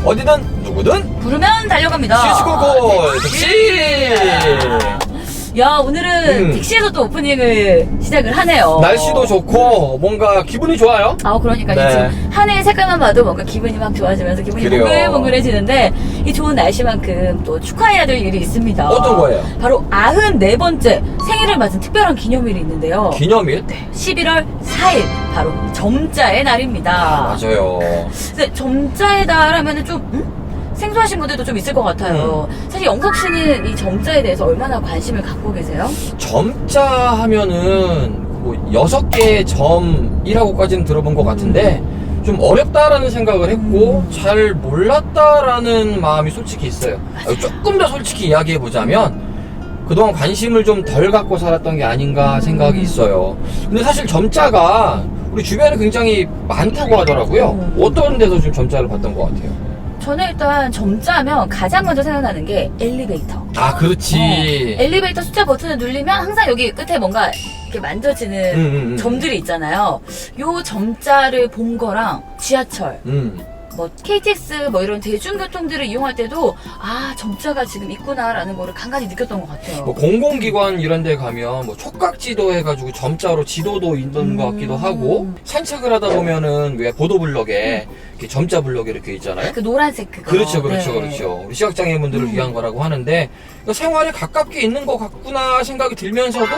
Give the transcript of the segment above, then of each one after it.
어디든 누구든 부르면 달려갑니다. 시시콜콜 택시. 야, 오늘은 택시에서 또 오프닝을 시작을 하네요. 날씨도 좋고 뭔가 기분이 좋아요. 그러니까 네. 지금 하늘 색깔만 봐도 뭔가 기분이 막 좋아지면서 기분이 그래요. 몽글몽글해지는데 이 좋은 날씨만큼 또 축하해야 될 일이 있습니다. 어떤 거예요? 바로 94번째 생일을 맞은 특별한 기념일이 있는데요. 기념일? 11월 4일 바로 점자의 날입니다. 맞아요. 근데 점자의 날 하면은 좀 생소하신 분들도 좀 있을 것 같아요. 사실 영석 씨는 이 점자에 대해서 얼마나 관심을 갖고 계세요? 점자 하면은 뭐 6개의 점이라고까지는 들어본 것 같은데 좀 어렵다라는 생각을 했고 잘 몰랐다라는 마음이 솔직히 있어요. 조금 더 솔직히 이야기해보자면 그동안 관심을 좀 덜 갖고 살았던 게 아닌가 생각이 있어요. 근데 사실 점자가 우리 주변에 굉장히 많다고 하더라고요. 어떤 데서 좀 점자를 봤던 것 같아요? 저는 일단 점자면 가장 먼저 생각나는 게 엘리베이터. 아, 그렇지. 엘리베이터 숫자 버튼을 누르면 항상 여기 끝에 뭔가 이렇게 만져지는 점들이 있잖아요. 요 점자를 본 거랑 지하철, 뭐 KTX 뭐 이런 대중교통들을 이용할 때도 점자가 지금 있구나라는 거를 간간히 느꼈던 것 같아요. 뭐 공공기관 이런 데 가면 뭐 촉각지도 해가지고 점자로 지도도 있는 것 같기도 하고 산책을 하다 보면은 왜 보도블럭에 이렇게 점자 블럭이 이렇게 있잖아요. 그 노란색 그거. 그렇죠. 네. 우리 시각장애인분들을 위한 거라고 하는데 생활에 가깝게 있는 것 같구나 생각이 들면서도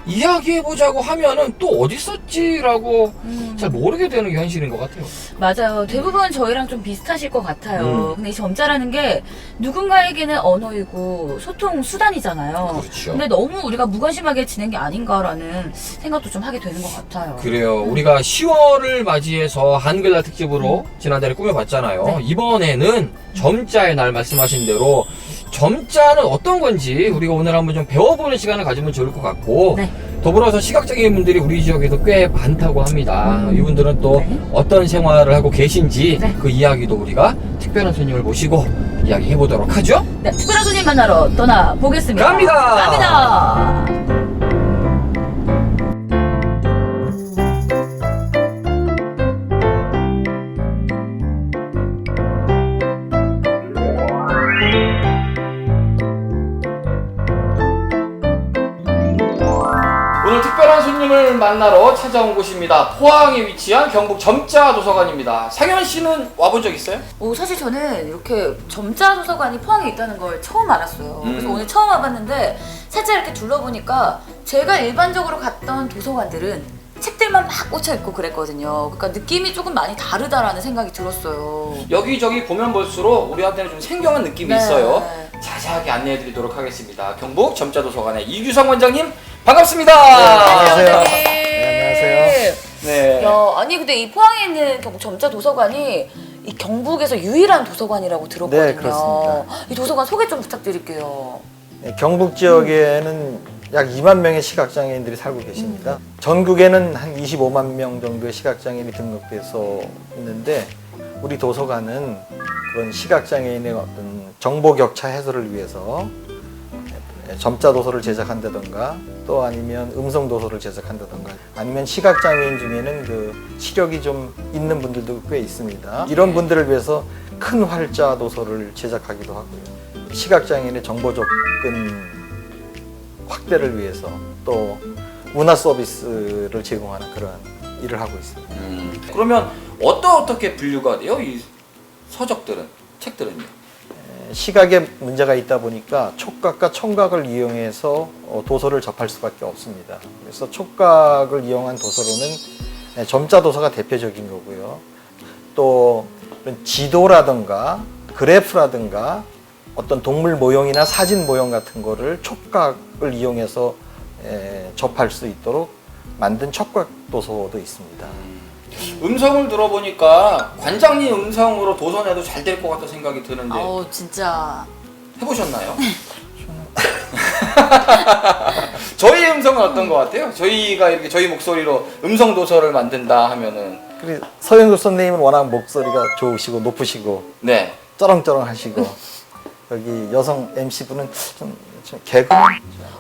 이야기해보자고 하면은 또 어디 있었지라고 잘 모르게 되는 게 현실인 것 같아요. 맞아요. 대부분 저희랑 좀 비슷하실 것 같아요. 근데 이 점자라는 게 누군가에게는 언어이고 소통 수단이잖아요. 그렇죠. 근데 너무 우리가 무관심하게 지낸 게 아닌가라는 생각도 좀 하게 되는 것 같아요. 그래요. 우리가 10월을 맞이해서 한글날 특집으로 지난달에 꾸며봤잖아요. 네. 이번에는 점자의 날 말씀하신 대로 점자는 어떤 건지 우리가 오늘 한번 좀 배워보는 시간을 가지면 좋을 것 같고 네. 더불어서 시각장애인 분들이 우리 지역에도 꽤 많다고 합니다. 이분들은 또 네. 어떤 생활을 하고 계신지 네. 그 이야기도 우리가 특별한 손님을 모시고 이야기해보도록 하죠. 네, 특별한 손님 만나러 떠나보겠습니다. 갑니다. 오늘 특별한 손님을 만나러 찾아온 곳입니다. 포항에 위치한 경북 점자 도서관입니다. 상현 씨는 와본 적 있어요? 사실 저는 이렇게 점자 도서관이 포항에 있다는 걸 처음 알았어요. 그래서 오늘 처음 와봤는데 살짝 이렇게 둘러보니까 제가 일반적으로 갔던 도서관들은 책들만 막 꽂혀있고 그랬거든요. 그러니까 느낌이 조금 많이 다르다라는 생각이 들었어요. 여기저기 보면 볼수록 우리한테는 좀 생경한 느낌이 네. 있어요. 자세하게 안내해드리도록 하겠습니다. 경북 점자 도서관의 이규성 원장님 반갑습니다. 안녕하세요. 원장님. 안녕하세요. 네. 야, 아니 근데 이 포항에 있는 경북 점자 도서관이 이 경북에서 유일한 도서관이라고 들었거든요. 네, 그렇습니다. 이 도서관 소개 좀 부탁드릴게요. 경북 지역에는 약 2만 명의 시각장애인들이 살고 계십니다. 전국에는 한 25만 명 정도의 시각장애인이 등록돼서 있는데 우리 도서관은 그런 시각장애인의 어떤 정보 격차 해소를 위해서 점자 도서를 제작한다던가 또 아니면 음성 도서를 제작한다던가 아니면 시각장애인 중에는 그 시력이 좀 있는 분들도 꽤 있습니다. 이런 분들을 위해서 큰 활자 도서를 제작하기도 하고요. 시각장애인의 정보 접근 확대를 위해서 또 문화 서비스를 제공하는 그런 일을 하고 있습니다. 그러면 어떻게 분류가 돼요? 이 서적들은, 책들은요? 시각에 문제가 있다 보니까 촉각과 청각을 이용해서 도서를 접할 수밖에 없습니다. 그래서 촉각을 이용한 도서로는 점자 도서가 대표적인 거고요. 또 지도라든가 그래프라든가 어떤 동물 모형이나 사진 모형 같은 거를 촉각을 이용해서 접할 수 있도록 만든 촉각 도서도 있습니다. 음성을 들어보니까 관장님 음성으로 도서내도 잘 될 것 같다 생각이 드는데 진짜. 해보셨나요? 저희 음성은 어떤 것 같아요? 저희가 이렇게 저희 목소리로 음성 도서를 만든다 하면은 그리고 서영국 선생님은 워낙 목소리가 좋으시고 높으시고 네. 쩌렁쩌렁하시고 여기 여성 MC분은 좀 개그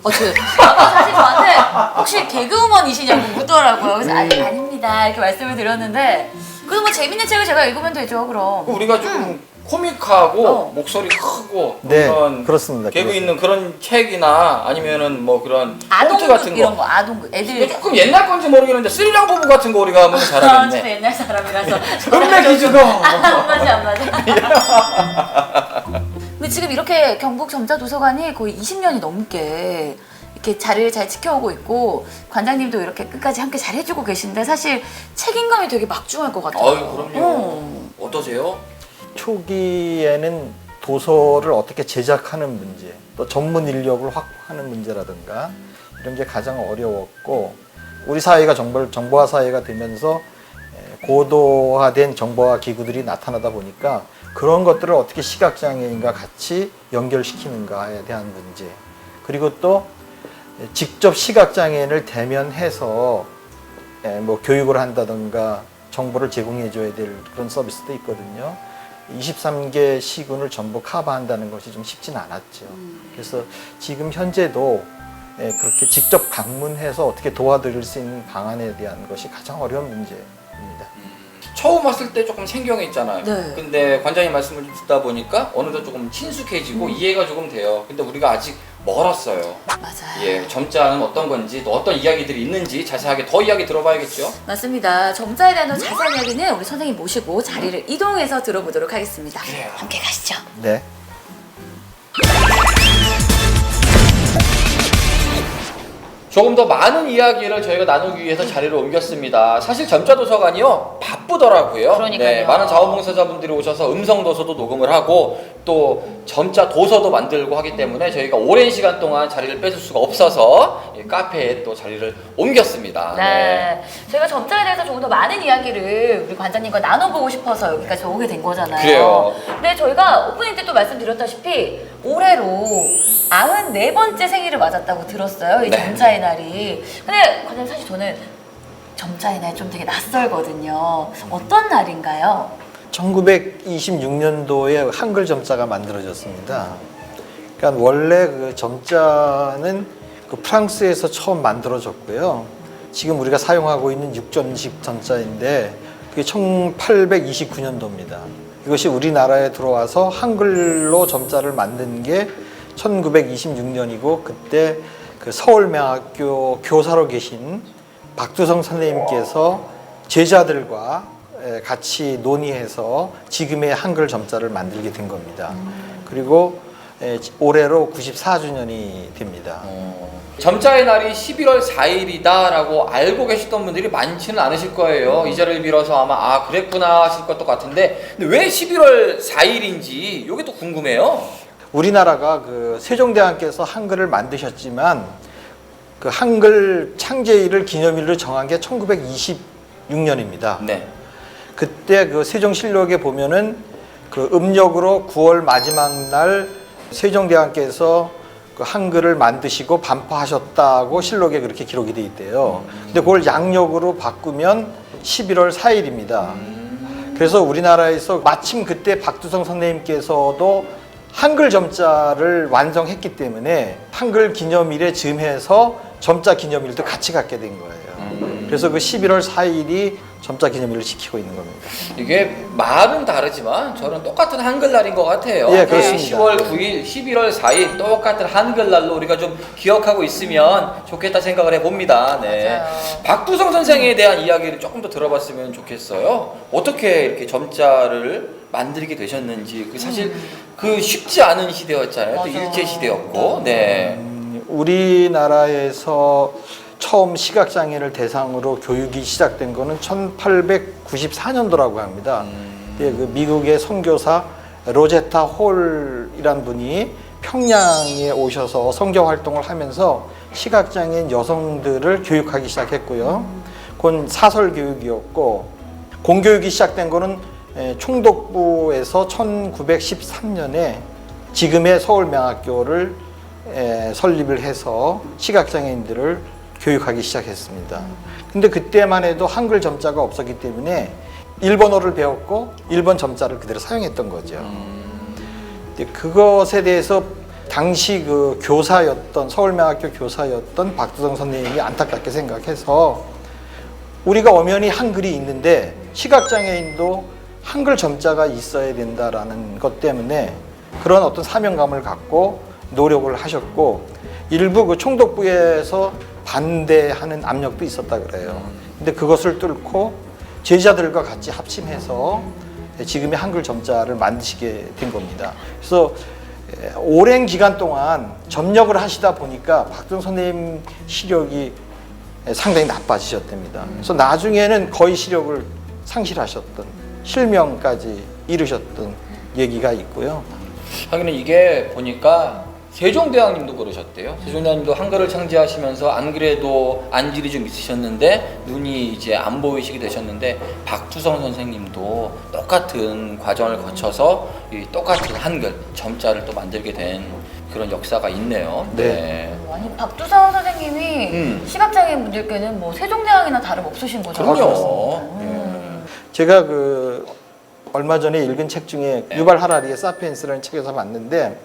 사실 저한테 혹시 개그우먼이시냐고 묻더라고요. 그래서 아닙니다 이렇게 말씀을 드렸는데 그래도 뭐 재밌는 책을 제가 읽으면 되죠 그럼. 우리가 좀 코믹하고 목소리 크고 네, 그런 그렇습니다. 개그 있는 그런 책이나 아니면은 뭐 그런 콘트 아동극 같은 이런 거. 거 아동극 애들 이거 조금 옛날 건지 모르겠는데 스리랑 부부 같은 거 우리가 하면 저는 잘하겠네. 옛날 사람이라서 음악 기주가. 안 맞아 안 맞아. 근데 지금 이렇게 경북 점자도서관이 거의 20년이 넘게 이렇게 자리를 잘 지켜오고 있고 관장님도 이렇게 끝까지 함께 잘 해주고 계신데 사실 책임감이 되게 막중할 것 같아요. 아유 그럼요. 어떠세요? 초기에는 도서를 어떻게 제작하는 문제, 또 전문 인력을 확보하는 문제라든가 이런 게 가장 어려웠고 우리 사회가 정보화 사회가 되면서 고도화된 정보화 기구들이 나타나다 보니까 그런 것들을 어떻게 시각장애인과 같이 연결시키는가에 대한 문제, 그리고 또 직접 시각장애인을 대면해서 뭐 교육을 한다든가 정보를 제공해 줘야 될 그런 서비스도 있거든요. 23개 시군을 전부 커버한다는 것이 좀 쉽진 않았죠. 그래서 지금 현재도 그렇게 직접 방문해서 어떻게 도와드릴 수 있는 방안에 대한 것이 가장 어려운 문제입니다. 처음 왔을 때 조금 생경해 있잖아요. 네. 근데 관장님 말씀을 듣다 보니까 어느덧 조금 친숙해지고 이해가 조금 돼요. 근데 우리가 아직 멀었어요. 맞아요. 예, 점자는 어떤 건지 또 어떤 이야기들이 있는지 자세하게 더 이야기 들어봐야겠죠. 맞습니다. 점자에 대한 더 자세한 이야기는 우리 선생님 모시고 자리를 이동해서 들어보도록 하겠습니다. 그래요. 함께 가시죠. 네. 조금 더 많은 이야기를 저희가 나누기 위해서 자리를 옮겼습니다. 사실 점자도서관이요 바쁘더라고요. 그러니까요. 네, 많은 자원봉사자분들이 오셔서 음성도서도 녹음을 하고 또 점자 도서도 만들고 하기 때문에 저희가 오랜 시간 동안 자리를 뺏을 수가 없어서 카페에 또 자리를 옮겼습니다. 네. 저희가 점자에 대해서 조금 더 많은 이야기를 우리 관장님과 나눠보고 싶어서 여기까지 오게 된 거잖아요. 그래요. 근데 저희가 오프닝 때 또 말씀드렸다시피 올해로 94번째 생일을 맞았다고 들었어요. 이 네. 점자의 날이. 근데 관장님 사실 저는 점자의 날 좀 되게 낯설거든요. 어떤 날인가요? 1926년도에 한글 점자가 만들어졌습니다. 그러니까 원래 그 점자는 그 프랑스에서 처음 만들어졌고요. 지금 우리가 사용하고 있는 육전식 점자인데 그게 1829년도입니다. 이것이 우리나라에 들어와서 한글로 점자를 만든 게 1926년이고 그때 그 서울명학교 교사로 계신 박두성 선생님께서 제자들과 같이 논의해서 지금의 한글 점자를 만들게 된 겁니다. 그리고 올해로 94주년이 됩니다. 점자의 날이 11월 4일이다라고 알고 계셨던 분들이 많지는 않으실 거예요. 이 자리를 빌어서 아마 그랬구나 하실 것도 같은데 근데 왜 11월 4일인지 이게 또 궁금해요. 우리나라가 그 세종대왕께서 한글을 만드셨지만 그 한글 창제일을 기념일로 정한 게 1926년입니다. 네. 그때 그 세종실록에 보면은 그 음력으로 9월 마지막 날 세종대왕께서 그 한글을 만드시고 반포하셨다고 실록에 그렇게 기록이 돼 있대요. 근데 그걸 양력으로 바꾸면 11월 4일입니다. 그래서 우리나라에서 마침 그때 박두성 선생님께서도 한글 점자를 완성했기 때문에 한글 기념일에 즈음해서 점자 기념일도 같이 갖게 된 거예요. 그래서 그 11월 4일이 점자 기념일을 지키고 있는 겁니다. 이게 말은 다르지만 저는 똑같은 한글날인 것 같아요. 예, 그렇습니다. 10월 9일, 11월 4일 똑같은 한글날로 우리가 좀 기억하고 있으면 좋겠다 생각을 해봅니다. 네. 맞아요. 박두성 선생에 대한 이야기를 조금 더 들어봤으면 좋겠어요. 어떻게 이렇게 점자를 만들게 되셨는지 그 사실 그 쉽지 않은 시대였잖아요. 또 맞아. 일제 시대였고. 네. 우리나라에서 처음 시각장애인을 대상으로 교육이 시작된 거는 1894년도라고 합니다. 그 미국의 선교사 로제타 홀이란 분이 평양에 오셔서 선교 활동을 하면서 시각장애인 여성들을 교육하기 시작했고요. 그건 사설 교육이었고 공교육이 시작된 거는 총독부에서 1913년에 지금의 서울명학교를 설립을 해서 시각장애인들을 교육하기 시작했습니다. 근데 그때만 해도 한글 점자가 없었기 때문에 일본어를 배웠고 일본 점자를 그대로 사용했던 거죠. 근데 그것에 대해서 당시 그 교사였던 서울명학교 교사였던 박두성 선생님이 안타깝게 생각해서 우리가 엄연히 한글이 있는데 시각장애인도 한글 점자가 있어야 된다라는 것 때문에 그런 어떤 사명감을 갖고 노력을 하셨고 일부 그 총독부에서 반대하는 압력도 있었다 그래요. 근데 그것을 뚫고 제자들과 같이 합심해서 지금의 한글 점자를 만드시게 된 겁니다. 그래서 오랜 기간 동안 점력을 하시다 보니까 박두성 선생님 시력이 상당히 나빠지셨답니다. 그래서 나중에는 거의 시력을 상실하셨던 실명까지 이르셨던 얘기가 있고요. 하기는 이게 보니까 세종대왕님도 그러셨대요. 세종대왕님도 한글을 창제하시면서 안 그래도 안질이 좀 있으셨는데 눈이 이제 안 보이시게 되셨는데 박두성 선생님도 똑같은 과정을 거쳐서 이 똑같은 한글 점자를 또 만들게 된 그런 역사가 있네요. 네. 아니 박두성 선생님이 시각장애인 분들께는 뭐 세종대왕이나 다름없으신 거죠. 그럼요. 제가 그 얼마 전에 읽은 책 중에 유발 하라리의 사피엔스라는 책에서 봤는데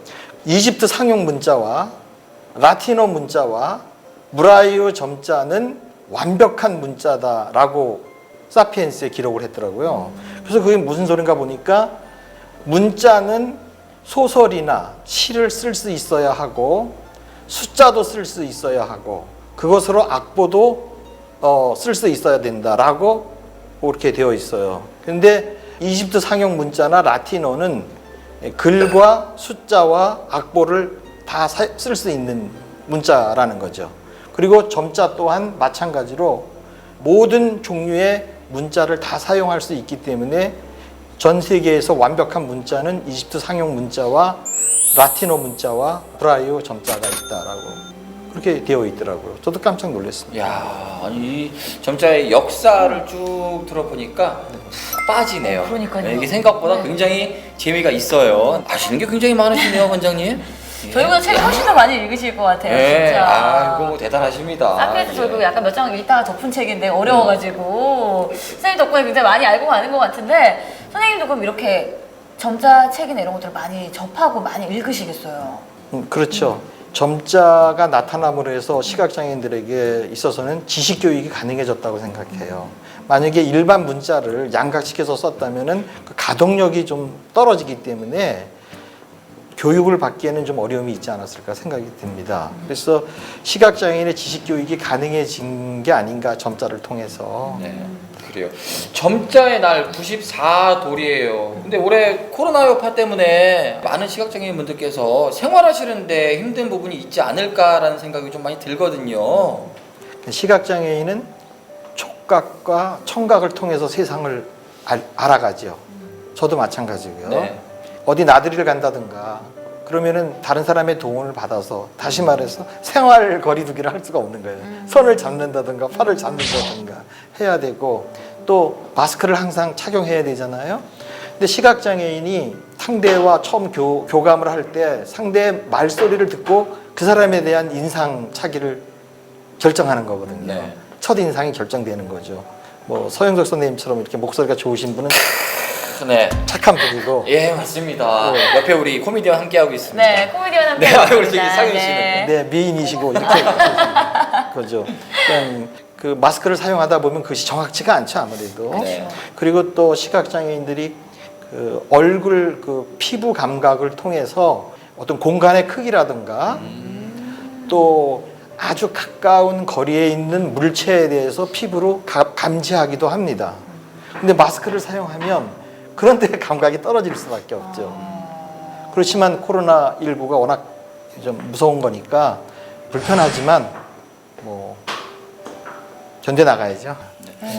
이집트 상용 문자와 라틴어 문자와 브라이어 점자는 완벽한 문자다라고 사피엔스에 기록을 했더라고요. 그래서 그게 무슨 소린가 보니까 문자는 소설이나 시를 쓸 수 있어야 하고 숫자도 쓸 수 있어야 하고 그것으로 악보도 쓸 수 있어야 된다라고 그렇게 되어 있어요. 근데 이집트 상용 문자나 라틴어는 글과 숫자와 악보를 다 쓸 수 있는 문자라는 거죠. 그리고 점자 또한 마찬가지로 모든 종류의 문자를 다 사용할 수 있기 때문에 전 세계에서 완벽한 문자는 이집트 상용 문자와 라틴어 문자와 브라이어 점자가 있다라고 그렇게 되어 있더라고요. 저도 깜짝 놀랐습니다. 야, 아니 이 점자의 역사를 쭉 들어보니까 푹 빠지네요. 그러니까요. 이게 생각보다 굉장히 재미가 있어요. 아시는 게 굉장히 많으시네요, 원장님. 예. 저희보다 책 훨씬 더 많이 읽으실 것 같아요. 네, 진짜. 아이고 대단하십니다. 사피엔스 예. 저도 약간 몇 장 읽다가 덮은 책인데 어려워가지고 선생님 덕분에 굉장히 많이 알고 가는 것 같은데 선생님도 그럼 이렇게 점자 책이나 이런 것들을 많이 접하고 많이 읽으시겠어요? 그렇죠. 점자가 나타남으로 해서 시각장애인들에게 있어서는 지식교육이 가능해졌다고 생각해요. 만약에 일반 문자를 양각시켜서 썼다면은 그 가동력이 좀 떨어지기 때문에 교육을 받기에는 좀 어려움이 있지 않았을까 생각이 듭니다. 그래서 시각장애인의 지식교육이 가능해진 게 아닌가 점자를 통해서. 네, 그래요. 점자의 날 94돌이에요. 근데 올해 코로나 여파 때문에 많은 시각장애인 분들께서 생활하시는데 힘든 부분이 있지 않을까라는 생각이 좀 많이 들거든요. 시각장애인은 촉각과 청각을 통해서 세상을 알아가죠. 저도 마찬가지고요. 네. 어디 나들이를 간다든가 그러면은 다른 사람의 도움을 받아서 다시 말해서 생활 거리두기를 할 수가 없는 거예요. 손을 잡는다든가 팔을 잡는다든가 해야 되고 또 마스크를 항상 착용해야 되잖아요. 근데 시각장애인이 상대와 처음 교감을 할 때 상대의 말소리를 듣고 그 사람에 대한 인상 차기를 결정하는 거거든요. 네. 첫 인상이 결정되는 거죠. 뭐 서영석 선생님처럼 이렇게 목소리가 좋으신 분은 네. 착한 분이고 예, 맞습니다. 옆에 우리 코미디언 함께하고 있습니다. 네, 코미디언 함께 네, 하고 우리 저기 있습니다. 상윤 씨는. 네, 미인이시고 이렇게 그죠. 그냥 그 마스크를 사용하다 보면 그것이 정확치가 않죠 아무래도. 네. 그리고 또 시각장애인들이 그 얼굴 그 피부 감각을 통해서 어떤 공간의 크기라든가 또 아주 가까운 거리에 있는 물체에 대해서 피부로 감지하기도 합니다. 근데 마스크를 사용하면 그런 데 감각이 떨어질 수밖에 없죠. 그렇지만 코로나19가 워낙 좀 무서운 거니까 불편하지만 뭐 견뎌 나가야죠.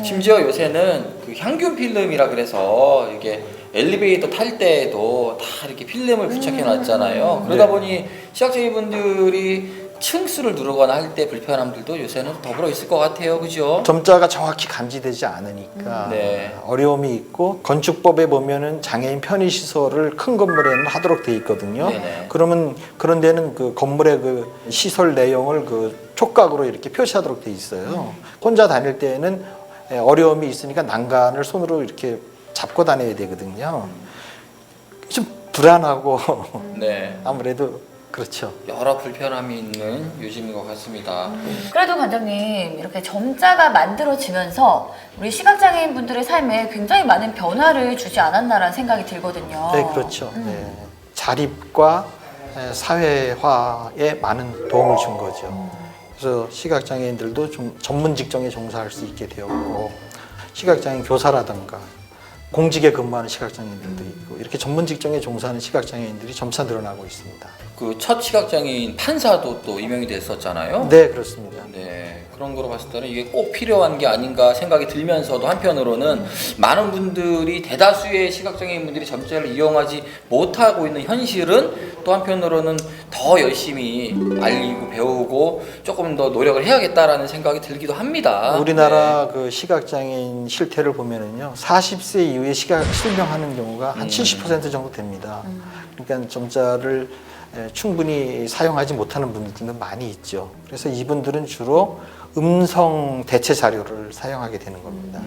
심지어 요새는 그 향균 필름이라 그래서 이게 엘리베이터 탈 때에도 다 이렇게 필름을 부착해 놨잖아요. 그러다 네. 보니 시각장애 분들이 층수를 누르거나 할 때 불편함들도 요새는 더불어 있을 것 같아요. 그죠? 점자가 정확히 감지되지 않으니까 네. 어려움이 있고 건축법에 보면은 장애인 편의 시설을 큰 건물에는 하도록 돼 있거든요. 네네. 그러면 그런 데는 그 건물의 그 시설 내용을 그 촉각으로 이렇게 표시하도록 돼 있어요. 혼자 다닐 때에는 어려움이 있으니까 난간을 손으로 이렇게 잡고 다녀야 되거든요. 좀 불안하고 네. 아무래도 그렇죠. 여러 불편함이 있는 요즘인 것 같습니다. 그래도 관장님 이렇게 점자가 만들어지면서 우리 시각장애인 분들의 삶에 굉장히 많은 변화를 주지 않았나라는 생각이 들거든요. 네, 그렇죠. 네. 자립과 사회화에 많은 도움을 준 거죠. 그래서 시각장애인들도 좀 전문 직종에 종사할 수 있게 되었고, 시각장애인 교사라든가 공직에 근무하는 시각장애인들도 있고, 이렇게 전문 직종에 종사하는 시각장애인들이 점차 늘어나고 있습니다. 그 첫 시각장애인 판사도 또 임명이 됐었잖아요. 네, 그렇습니다. 네, 그런 거로 봤을 때는 이게 꼭 필요한 게 아닌가 생각이 들면서도 한편으로는 많은 분들이 대다수의 시각장애인분들이 점자를 이용하지 못하고 있는 현실은 또 한편으로는 더 열심히 알리고 배우고 조금 더 노력을 해야겠다라는 생각이 들기도 합니다. 우리나라 그 시각장애인 실태를 보면은요, 40세 이후에 실명하는 경우가 한 70% 정도 됩니다. 그러니까 점자를 충분히 사용하지 못하는 분들도 많이 있죠. 그래서 이분들은 주로 음성 대체 자료를 사용하게 되는 겁니다.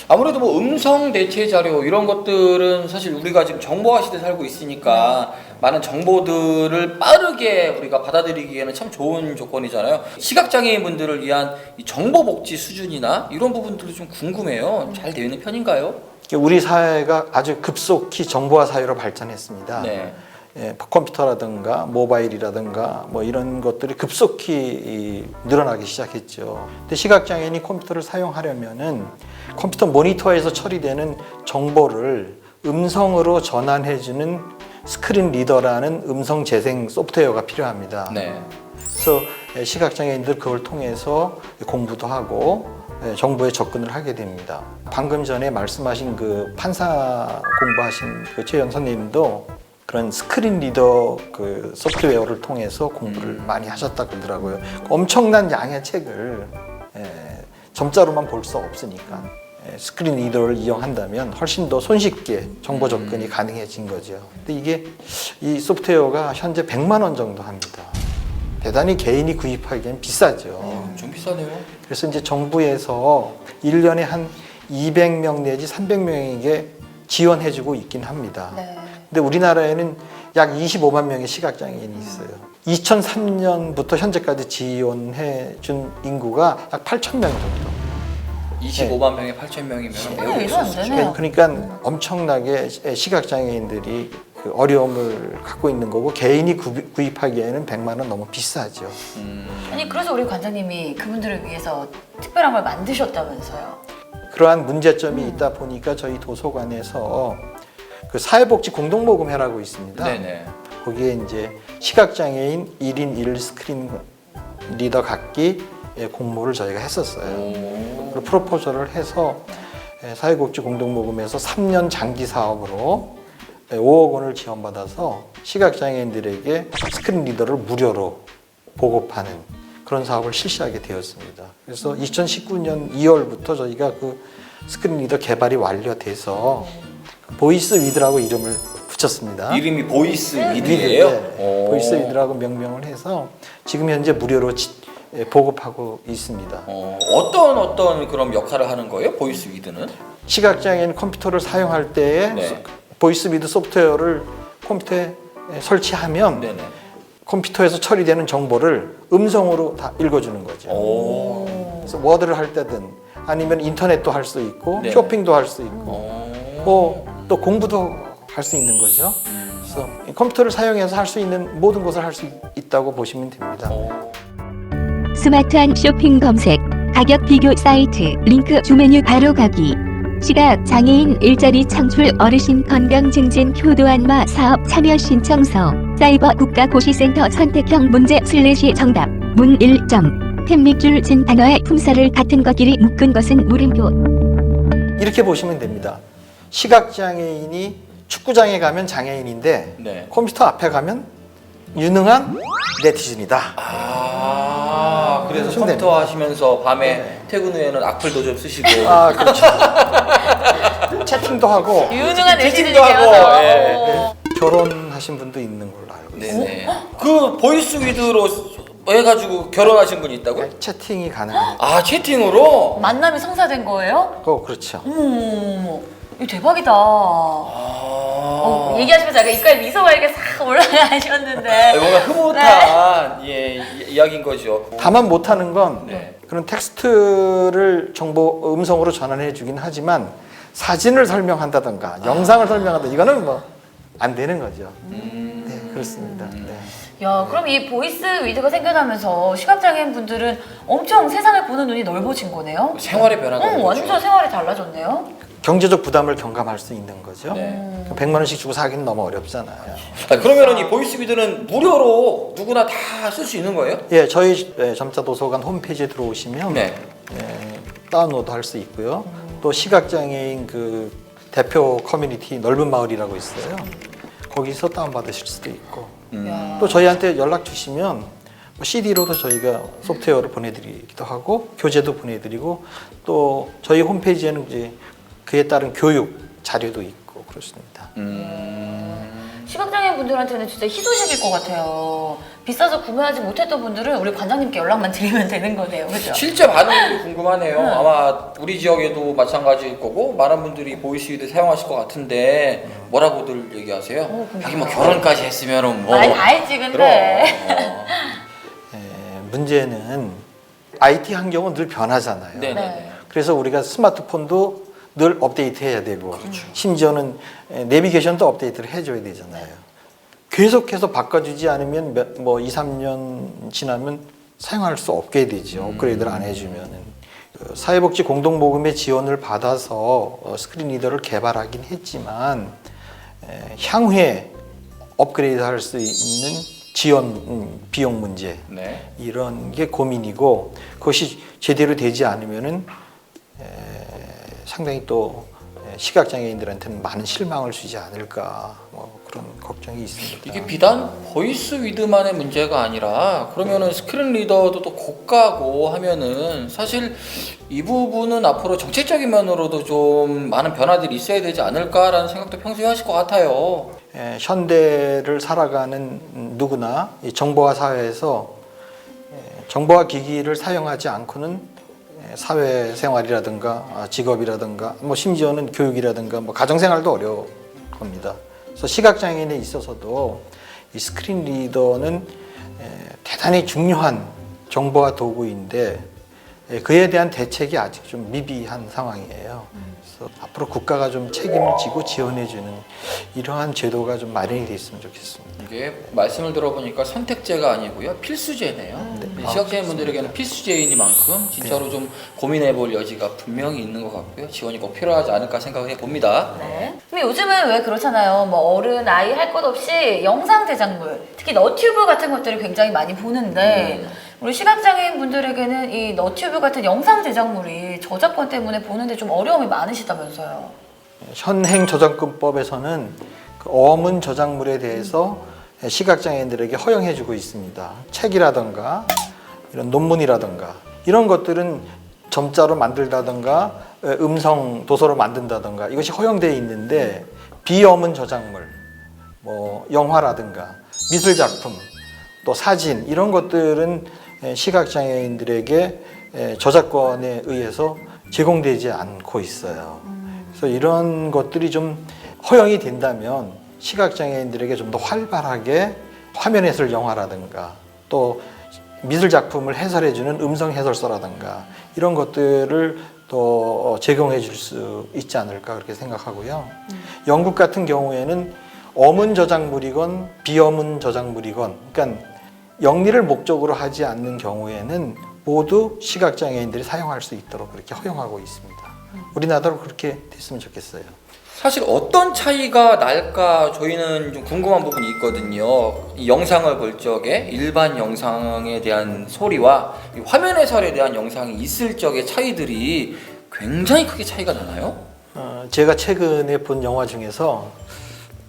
아무래도 뭐 음성 대체 자료 이런 것들은 사실 우리가 지금 정보화 시대에 살고 있으니까 많은 정보들을 빠르게 우리가 받아들이기에는 참 좋은 조건이잖아요. 시각장애인 분들을 위한 이 정보 복지 수준이나 이런 부분들도 좀 궁금해요. 잘 되어 있는 편인가요? 우리 사회가 아주 급속히 정보화 사회로 발전했습니다. 네. 컴퓨터라든가 모바일이라든가 뭐 이런 것들이 급속히 늘어나기 시작했죠. 근데 시각장애인이 컴퓨터를 사용하려면은 컴퓨터 모니터에서 처리되는 정보를 음성으로 전환해주는 스크린 리더라는 음성 재생 소프트웨어가 필요합니다. 네. 그래서 시각장애인들 그걸 통해서 공부도 하고 정보에 접근을 하게 됩니다. 방금 전에 말씀하신 그 판사 공부하신 그 최연 선생님도 그런 스크린 리더 그 소프트웨어를 통해서 공부를 많이 하셨다 그러더라고요. 엄청난 양의 책을 점자로만 볼 수 없으니까 스크린 리더를 이용한다면 훨씬 더 손쉽게 정보 접근이 가능해진 거죠. 근데 이게 이 소프트웨어가 현재 100만 원 정도 합니다. 대단히 개인이 구입하기엔 비싸죠. 좀 비싸네요. 그래서 이제 정부에서 1년에 한 200명 내지 300명에게 지원해주고 있긴 합니다. 네. 근데 우리나라에는 약 25만 명의 시각장애인이 있어요. 2003년부터 현재까지 지원해준 인구가 약 8천 명 정도. 25만 명에 8천 명이면 매우 말도 안 되네요. 그러니까 엄청나게 시각장애인들이 그 어려움을 갖고 있는 거고, 개인이 구입하기에는 100만 원 너무 비싸죠. 아니 그래서 우리 관장님이 그분들을 위해서 특별한 걸 만드셨다면서요. 그러한 문제점이 있다 보니까 저희 도서관에서 그 사회복지 공동모금회라고 있습니다. 네네. 거기에 이제 시각장애인 1인 1 스크린 리더 갖기 공모를 저희가 했었어요. 그리고 프로포저를 해서 사회복지 공동모금에서 3년 장기 사업으로 5억 원을 지원받아서 시각장애인들에게 스크린 리더를 무료로 보급하는 그런 사업을 실시하게 되었습니다. 그래서 2019년 2월부터 저희가 그 스크린 리더 개발이 완료돼서 보이스 위드라고 이름을 붙였습니다. 이름이 보이스 위드예요? 네, 보이스 위드라고 명명을 해서 지금 현재 무료로 보급하고 있습니다. 어떤 그럼 역할을 하는 거예요? 보이스 위드는? 시각장애인 컴퓨터를 사용할 때에 네. 보이스 위드 소프트웨어를 컴퓨터에 설치하면 네네. 컴퓨터에서 처리되는 정보를 음성으로 다 읽어주는 거죠. 그래서 워드를 할 때든 아니면 인터넷도 할 수 있고 네. 쇼핑도 할 수 있고 또 공부도 할 수 있는 거죠. 그래서 이 컴퓨터를 사용해서 할 수 있는 모든 것을 할 수 있다고 보시면 됩니다. 스마트한 쇼핑 검색, 가격 비교 사이트, 링크 주메뉴 바로 가기. 시각 장애인 일자리 창출 어르신 건강 증진 효도 안마 사업 참여 신청서. 사이버 국가고시센터 선택형 문제 /정답. 문 1점. 템밑줄 진 단어의 품사를 같은 것끼리 묶은 것은 물음표. 이렇게 보시면 됩니다. 시각장애인이 축구장에 가면 장애인인데 네. 컴퓨터 앞에 가면 유능한 네티즌이다. 그래서 좀 컴퓨터 하시면서 밤에 퇴근 후에는 악플도 좀 쓰시고 그렇죠. 채팅도 하고 유능한 채팅도 애들이 하고, 되어서. 예. 결혼하신 분도 있는 걸로 알고 있어요. 네네. 그 보이스 위드로 해가지고 결혼하신 분이 있다고요? 채팅이 가능합니다. 아, 채팅으로? 만남이 성사된 거예요? 그렇죠. 어머, 이거 대박이다. 아. 얘기하시면서 약간 입가에 미소가 이렇게 싹 올라가셨는데. 뭔가 흐뭇한 이야기인 거죠. 다만 못하는 건 네. 그런 텍스트를 음성으로 전환해 주긴 하지만 사진을 설명한다던가 영상을 설명한다 이거는 뭐 안 되는 거죠. 네, 그렇습니다. 네. 야, 그럼 이 보이스 위드가 생겨나면서 시각장애인 분들은 엄청 세상을 보는 눈이 넓어진 거네요? 생활의 변화가 오죠. 완전 생활이 달라졌네요? 경제적 부담을 경감할 수 있는 거죠. 네. 100만 원씩 주고 사기는 너무 어렵잖아요. 그러면은 이 보이스 비드는 무료로 누구나 다 쓸 수 있는 거예요? 예, 저희 점자도서관 홈페이지에 들어오시면 네. 다운로드 할 수 있고요. 또 시각장애인 그 대표 커뮤니티 넓은 마을이라고 있어요. 거기서 다운받으실 수도 있고 야. 또 저희한테 연락 주시면 CD로도 저희가 소프트웨어를 보내드리기도 하고 교재도 보내드리고 또 저희 홈페이지에는 이제 그에 따른 교육 자료도 있고 그렇습니다. 시각장애인 분들한테는 진짜 희소식일 것 같아요. 비싸서 구매하지 못했던 분들은 우리 관장님께 연락만 드리면 되는 거네요. 그죠? 실제 반응이 궁금하네요. 아마 우리 지역에도 마찬가지일 거고 많은 분들이 보이스 위드 사용하실 것 같은데 뭐라고들 얘기하세요? 하긴 뭐 결혼까지 했으면은 뭐 말 다 했지 근데. 문제는 IT 환경은 늘 변하잖아요. 네네. 그래서 우리가 스마트폰도 늘 업데이트해야 되고 심지어는 내비게이션도 업데이트를 해줘야 되잖아요. 계속해서 바꿔주지 않으면 뭐 2, 3년 지나면 사용할 수 없게 되죠. 업그레이드를 안 해주면은. 사회복지 공동모금의 지원을 받아서 스크린 리더를 개발하긴 했지만 향후에 업그레이드 할 수 있는 지원 비용 문제 네. 이런 게 고민이고 그것이 제대로 되지 않으면은 상당히 또 시각장애인들한테는 많은 실망을 주지 않을까 뭐 그런 걱정이 있습니다. 이게 비단 보이스 위드만의 문제가 아니라 그러면은 스크린 리더도 또 고가고 하면은 사실 이 부분은 앞으로 정책적인 면으로도 좀 많은 변화들이 있어야 되지 않을까라는 생각도 평소에 하실 것 같아요. 현대를 살아가는 누구나 이 정보화 사회에서 정보화 기기를 사용하지 않고는 사회생활이라든가 직업이라든가 뭐 심지어는 교육이라든가 뭐 가정생활도 어려울 겁니다. 그래서 시각장애인에 있어서도 이 스크린 리더는 대단히 중요한 정보화 도구인데 그에 대한 대책이 아직 좀 미비한 상황이에요. 그래서 앞으로 국가가 좀 책임을 지고 지원해주는 이러한 제도가 좀 마련이 돼 있으면 좋겠습니다. 이게 말씀을 들어보니까 선택제가 아니고요 필수제네요. 시각장애인 분들에게는 필수제이니만큼 진짜로 좀 고민해볼 여지가 분명히 있는 것 같고요. 지원이 꼭 필요하지 않을까 생각을 해봅니다. 네. 근데 요즘은 왜 그렇잖아요. 뭐 어른, 아이 할 것 없이 영상 제작물, 특히 너튜브 같은 것들을 굉장히 많이 보는데 우리 시각장애인 분들에게는 이 너튜브 같은 영상 제작물이 저작권 때문에 보는데 좀 어려움이 많으시다면서요. 현행 저작권법에서는 그 어문 저작물에 대해서 시각장애인들에게 허용해주고 있습니다. 책이라든가 이런 논문이라든가 이런 것들은 점자로 만들다든가 음성 도서로 만든다든가 이것이 허용되어 있는데 비어문 저작물, 뭐 영화라든가 미술 작품, 또 사진 이런 것들은 시각장애인들에게 저작권에 의해서 제공되지 않고 있어요. 그래서 이런 것들이 좀 허용이 된다면 시각장애인들에게 좀 더 활발하게 화면 해설 영화라든가 또 미술 작품을 해설해주는 음성 해설서라든가 이런 것들을 또 제공해 줄 수 있지 않을까 그렇게 생각하고요. 영국 같은 경우에는 어문 저작물이건 비어문 저작물이건 그러니까 영리를 목적으로 하지 않는 경우에는 모두 시각장애인들이 사용할 수 있도록 그렇게 허용하고 있습니다. 우리나라도 그렇게 됐으면 좋겠어요. 사실 어떤 차이가 날까 저희는 좀 궁금한 부분이 있거든요. 이 영상을 볼 적에 일반 영상에 대한 소리와 이 화면 해설에 대한 영상이 있을 적의 차이들이 굉장히 크게 차이가 나나요? 제가 최근에 본 영화 중에서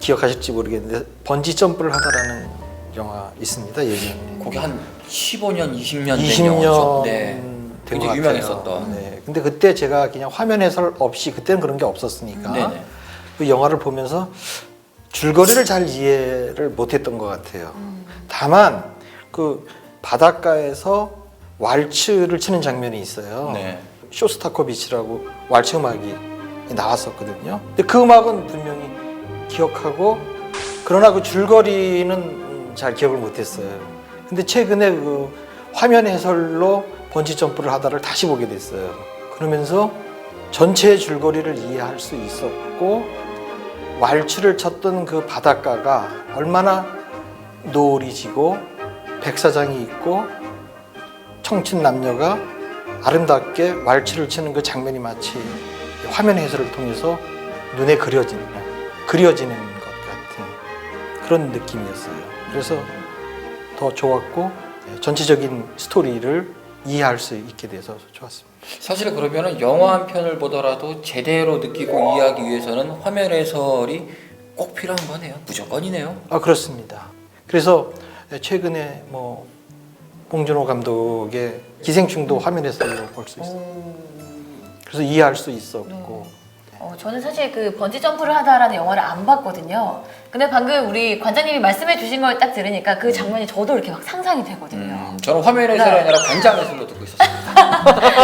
기억하실지 모르겠는데 번지 점프를 하다라는 영화 있습니다. 예전에. 거기 한 15년, 20년 된 20년 영화죠. 네. 된 굉장히 것 유명했었던. 같아요. 네. 근데 그때 제가 그냥 화면 해설 없이 그때는 그런 게 없었으니까 네네. 그 영화를 보면서 줄거리를 잘 이해를 못했던 것 같아요. 다만 그 바닷가에서 왈츠를 치는 장면이 있어요. 네. 쇼스타코비치라고 왈츠 음악이 나왔었거든요. 근데 그 음악은 분명히 기억하고, 그러나 그 줄거리는 잘 기억을 못했어요. 근데 최근에 그 화면 해설로 번지 점프를 하다를 다시 보게 됐어요. 그러면서 전체의 줄거리를 이해할 수 있었고, 왈츠를 쳤던 그 바닷가가 얼마나 노을이 지고 백사장이 있고 청춘 남녀가 아름답게 왈츠를 치는 그 장면이 마치 화면 해설을 통해서 눈에 그려지는 것 같은 그런 느낌이었어요. 그래서 더 좋았고, 전체적인 스토리를 이해할 수 있게 돼서 좋았습니다. 사실 그러면은 영화 한 편을 보더라도 제대로 느끼고 이해하기 위해서는 화면 해설이 꼭 필요한 거네요. 무조건이네요. 그렇습니다. 그래서 최근에 뭐 봉준호 감독의 기생충도 화면 해설로 볼 수 있어요. 그래서 이해할 수 있었고. 저는 사실 그 번지 점프를 하다라는 영화를 안 봤거든요. 근데 방금 우리 관장님이 말씀해 주신 걸 딱 들으니까 그 장면이 저도 이렇게 막 상상이 되거든요. 저는 화면 해설이 네. 아니라 관장 해설로 듣고 있었습니다.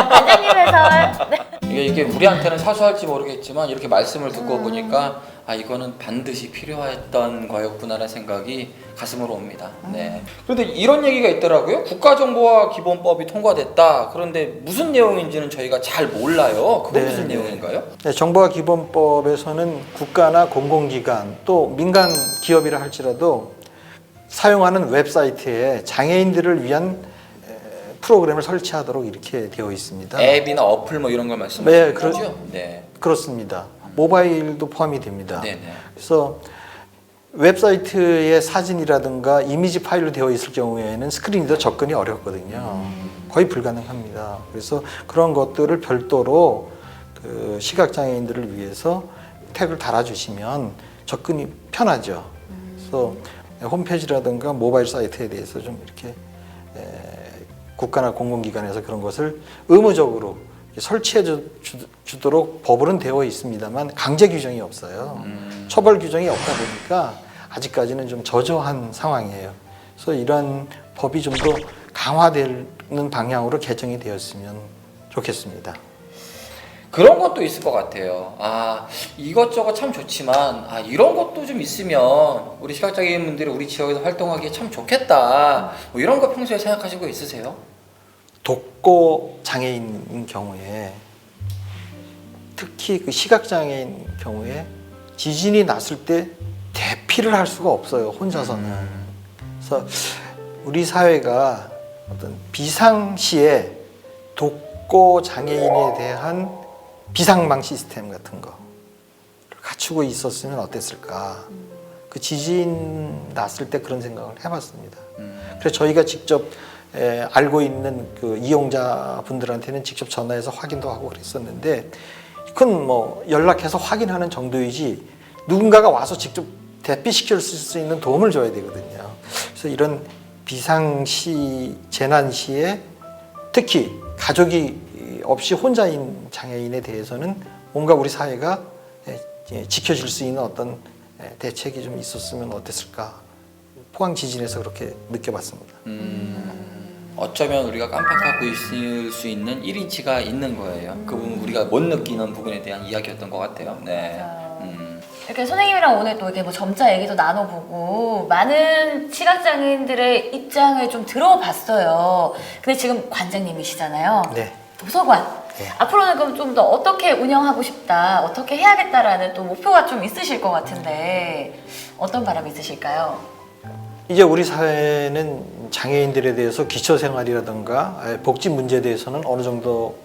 관장님 해설. 네. 이게 우리한테는 사소할지 모르겠지만 이렇게 말씀을 듣고 보니까 이거는 반드시 필요했던 거였구나라는 생각이 가슴으로 옵니다. 네. 그런데 이런 얘기가 있더라고요. 국가정보화기본법이 통과됐다. 그런데 무슨 내용인지는 저희가 잘 몰라요. 그건 무슨 내용인가요? 네, 정보화 기본법에서는 국가나 공공기관 또 민간 기업이라 할지라도 사용하는 웹사이트에 장애인들을 위한 프로그램을 설치하도록 이렇게 되어 있습니다. 앱이나 어플 뭐 이런 걸 말씀하시는 네, 거죠? 네. 그렇습니다. 모바일도 포함이 됩니다. 네네. 그래서 웹사이트의 사진이라든가 이미지 파일로 되어 있을 경우에는 스크린이 더 접근이 어렵거든요. 거의 불가능합니다. 그래서 그런 것들을 별도로 그 시각장애인들을 위해서 태그를 달아주시면 접근이 편하죠. 그래서 홈페이지라든가 모바일 사이트에 대해서 좀 이렇게 국가나 공공기관에서 그런 것을 의무적으로 설치해 주도록 법으로는 되어 있습니다만 강제 규정이 없어요. 처벌 규정이 없다 보니까 아직까지는 좀 저조한 상황이에요. 그래서 이런 법이 좀 더 강화되는 방향으로 개정이 되었으면 좋겠습니다. 그런 것도 있을 것 같아요. 이것저것 참 좋지만 이런 것도 좀 있으면 우리 시각장애인분들이 우리 지역에서 활동하기에 참 좋겠다. 뭐 이런 거 평소에 생각하신 거 있으세요? 독고 장애인인 경우에, 특히 그 시각장애인 경우에 지진이 났을 때 대피를 할 수가 없어요, 혼자서는. 그래서 우리 사회가 어떤 비상시에 독고 장애인에 대한 비상망 시스템 같은 거를 갖추고 있었으면 어땠을까. 그 지진 났을 때 그런 생각을 해봤습니다. 그래서 저희가 직접 알고 있는 그 이용자분들한테는 직접 전화해서 확인도 하고 그랬었는데, 그건 뭐 연락해서 확인하는 정도이지 누군가가 와서 직접 대피시킬 수 있는 도움을 줘야 되거든요. 그래서 이런 비상시, 재난시에 특히 가족이 없이 혼자인 장애인에 대해서는 뭔가 우리 사회가 지켜줄 수 있는 어떤 대책이 좀 있었으면 어땠을까. 포항 지진에서 그렇게 느껴봤습니다. 어쩌면 우리가 깜빡하고 있을 수 있는 1인치가 있는 거예요. 그 부분 우리가 못 느끼는 부분에 대한 이야기였던 것 같아요. 네. 이렇게 선생님이랑 오늘 또 이렇게 뭐 점자 얘기도 나눠보고 많은 시각장애인들의 입장을 좀 들어봤어요. 근데 지금 관장님이시잖아요. 네. 도서관. 네. 앞으로는 그럼 좀 더 어떻게 운영하고 싶다, 어떻게 해야겠다라는 또 목표가 좀 있으실 것 같은데 어떤 바람이 있으실까요? 이제 우리 사회는 장애인들에 대해서 기초생활이라든가 복지 문제에 대해서는 어느 정도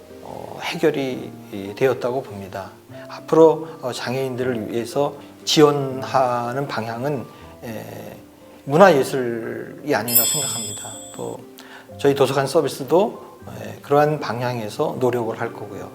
해결이 되었다고 봅니다. 앞으로 장애인들을 위해서 지원하는 방향은 문화예술이 아닌가 생각합니다. 또 저희 도서관 서비스도 그러한 방향에서 노력을 할 거고요.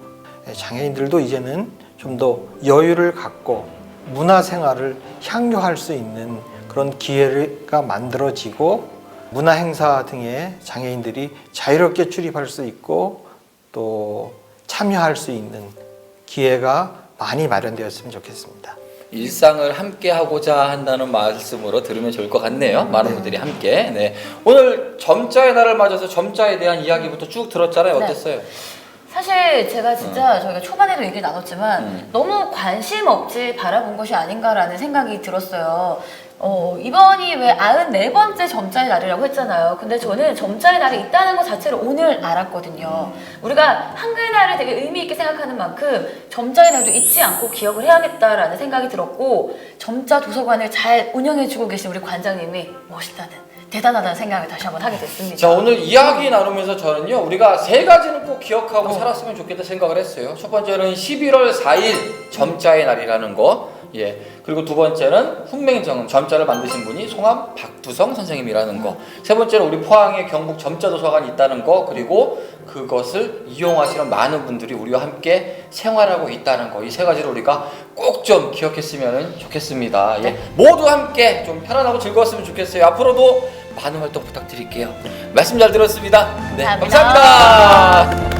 장애인들도 이제는 좀 더 여유를 갖고 문화생활을 향유할 수 있는 그런 기회가 만들어지고, 문화행사 등에 장애인들이 자유롭게 출입할 수 있고 또 참여할 수 있는 기회가 많이 마련되었으면 좋겠습니다. 일상을 함께 하고자 한다는 말씀으로 들으면 좋을 것 같네요. 많은 분들이 함께. 네. 오늘 점자의 날을 맞아서 점자에 대한 이야기부터 쭉 들었잖아요. 어땠어요? 사실 제가 진짜 저희가 초반에도 얘기를 나눴지만 너무 관심 없이 바라본 것이 아닌가라는 생각이 들었어요. 이번이 왜 94번째 점자의 날이라고 했잖아요. 근데 저는 점자의 날이 있다는 것 자체를 오늘 알았거든요. 우리가 한글날을 되게 의미 있게 생각하는 만큼 점자의 날도 잊지 않고 기억을 해야겠다라는 생각이 들었고, 점자 도서관을 잘 운영해주고 계신 우리 관장님이 멋있다는, 대단하다는 생각을 다시 한번 하게 됐습니다. 자, 오늘 이야기 나누면서 저는요, 우리가 세 가지는 꼭 기억하고 살았으면 좋겠다 생각을 했어요. 첫 번째는 11월 4일 점자의 날이라는 거. 예. 그리고 두 번째는 훈맹정음, 점자를 만드신 분이 송암 박두성 선생님이라는 거. 세 번째는 우리 포항에 경북 점자 도서관이 있다는 거. 그리고 그것을 이용하시는 많은 분들이 우리와 함께 생활하고 있다는 거. 이 세 가지를 우리가 꼭 좀 기억했으면 좋겠습니다. 예. 모두 함께 좀 편안하고 즐거웠으면 좋겠어요. 앞으로도 많은 활동 부탁드릴게요. 말씀 잘 들었습니다. 네, 감사합니다. 감사합니다.